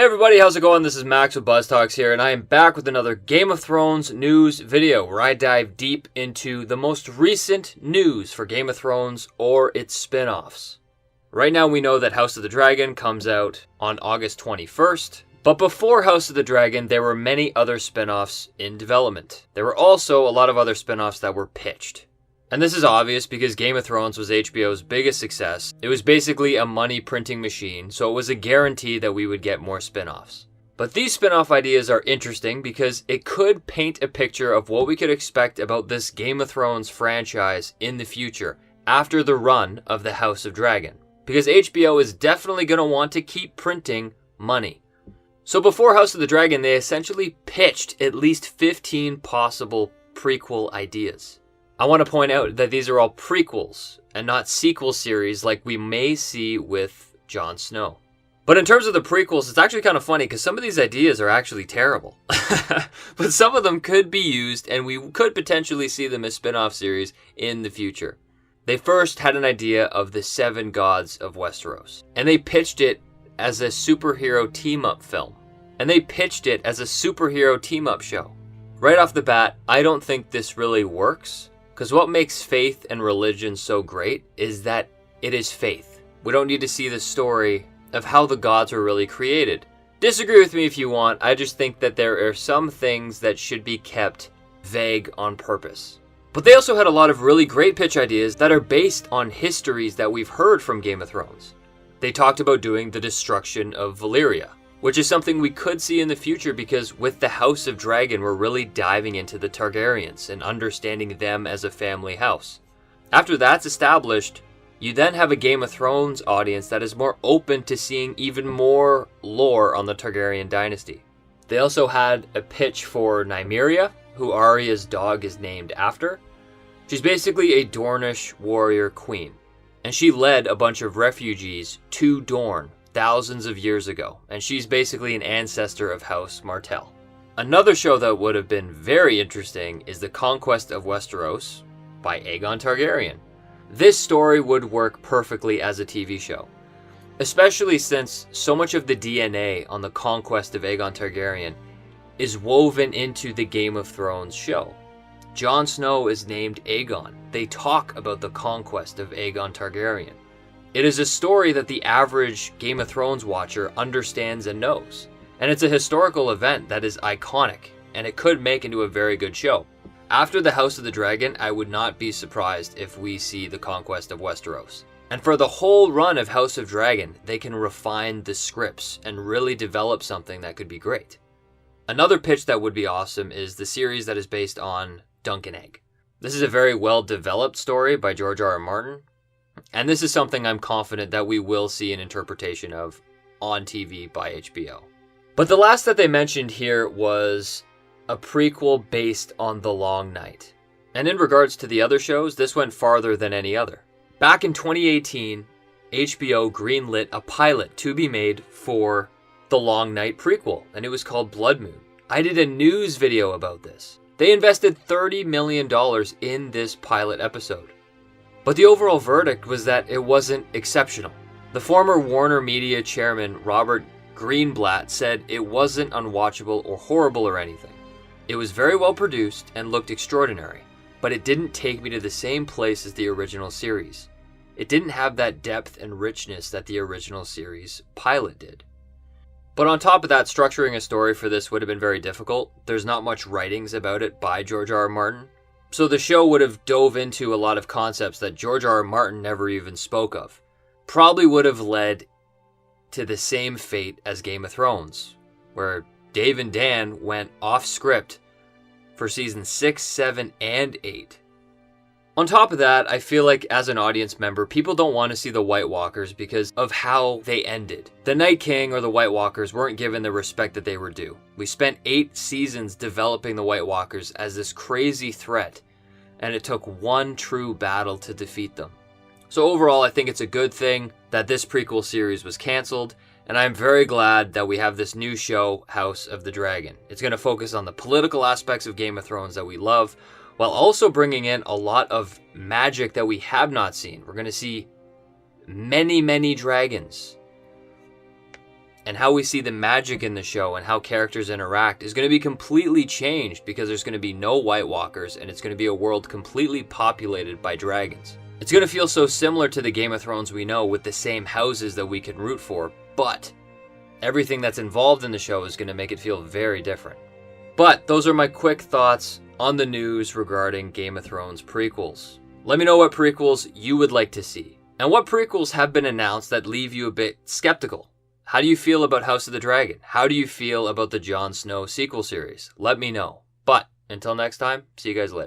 everybody, how's it going? This is Max with BuzzTox here, and I am back with another Game of Thrones news video where I dive deep into the most recent news for Game of Thrones or its spin-offs. Right now we know that House of the Dragon comes out on August 21st, but before House of the Dragon there were many other spin-offs in development. There were also a lot of other spin-offs that were pitched. And this is obvious because Game of Thrones was HBO's biggest success. It was basically a money printing machine, so it was a guarantee that we would get more spin-offs. But these spin-off ideas are interesting because it could paint a picture of what we could expect about this Game of Thrones franchise in the future after the run of the House of Dragon. Because HBO is definitely going to want to keep printing money. So before House of the Dragon, they essentially pitched at least 15 possible prequel ideas. I want to point out that these are all prequels and not sequel series like we may see with Jon Snow. But in terms of the prequels, it's actually kind of funny because some of these ideas are actually terrible. But some of them could be used and we could potentially see them as spin-off series in the future. They first had an idea of the 7 gods of Westeros. And they pitched it as a superhero team-up film. And they pitched it as a superhero team-up show. Right off the bat, I don't think this really works. Because what makes faith and religion so great is that it is faith. We don't need to see the story of how the gods were really created. Disagree with me if you want, I just think that there are some things that should be kept vague on purpose. But they also had a lot of really great pitch ideas that are based on histories that we've heard from Game of Thrones. They talked about doing the destruction of Valyria, which is something we could see in the future because with the House of Dragon, we're really diving into the Targaryens and understanding them as a family house. After that's established, you then have a Game of Thrones audience that is more open to seeing even more lore on the Targaryen dynasty. They also had a pitch for Nymeria, who Arya's dog is named after. She's basically a Dornish warrior queen, and she led a bunch of refugees to Dorne thousands of years ago, and she's basically an ancestor of House Martell. Another show that would have been very interesting is The Conquest of Westeros by Aegon Targaryen. This story would work perfectly as a TV show, especially since so much of the DNA on the conquest of Aegon Targaryen is woven into the Game of Thrones show. Jon Snow is named Aegon. They talk about the conquest of Aegon Targaryen. It is a story that the average Game of Thrones watcher understands and knows. And it's a historical event that is iconic, and it could make into a very good show. After the House of the Dragon, I would not be surprised if we see the Conquest of Westeros. And for the whole run of House of Dragon, they can refine the scripts and really develop something that could be great. Another pitch that would be awesome is the series that is based on Dunk and Egg. This is a very well-developed story by George R.R. Martin. And this is something I'm confident that we will see an interpretation of on TV by HBO. But the last that they mentioned here was a prequel based on The Long Night. And in regards to the other shows, this went farther than any other. Back in 2018, HBO greenlit a pilot to be made for The Long Night prequel, and it was called Blood Moon. I did a news video about this. They invested $30 million in this pilot episode. But the overall verdict was that it wasn't exceptional. The former Warner Media chairman, Robert Greenblatt, said it wasn't unwatchable or horrible or anything. It was very well produced and looked extraordinary, but it didn't take me to the same place as the original series. It didn't have that depth and richness that the original series pilot did. But on top of that, structuring a story for this would have been very difficult. There's not much writings about it by George R.R. Martin. So the show would have dove into a lot of concepts that George R.R. Martin never even spoke of. Probably would have led to the same fate as Game of Thrones, where Dave and Dan went off script for seasons 6, 7, and 8. On top of that, I feel like as an audience member, people don't want to see the White Walkers because of how they ended. The Night King or the White Walkers weren't given the respect that they were due. We spent 8 seasons developing the White Walkers as this crazy threat, and it took one true battle to defeat them. So overall, I think it's a good thing that this prequel series was cancelled, and I'm very glad that we have this new show, House of the Dragon. It's going to focus on the political aspects of Game of Thrones that we love, while also bringing in a lot of magic that we have not seen. We're going to see many, many dragons. and how we see the magic in the show and how characters interact is going to be completely changed because there's going to be no White Walkers and it's going to be a world completely populated by dragons. It's going to feel so similar to the Game of Thrones we know with the same houses that we can root for, but everything that's involved in the show is going to make it feel very different. But those are my quick thoughts on the news regarding Game of Thrones prequels. Let me know what prequels you would like to see, and what prequels have been announced that leave you a bit skeptical. How do you feel about House of the Dragon? How do you feel about the Jon Snow sequel series? Let me know. But until next time, see you guys later.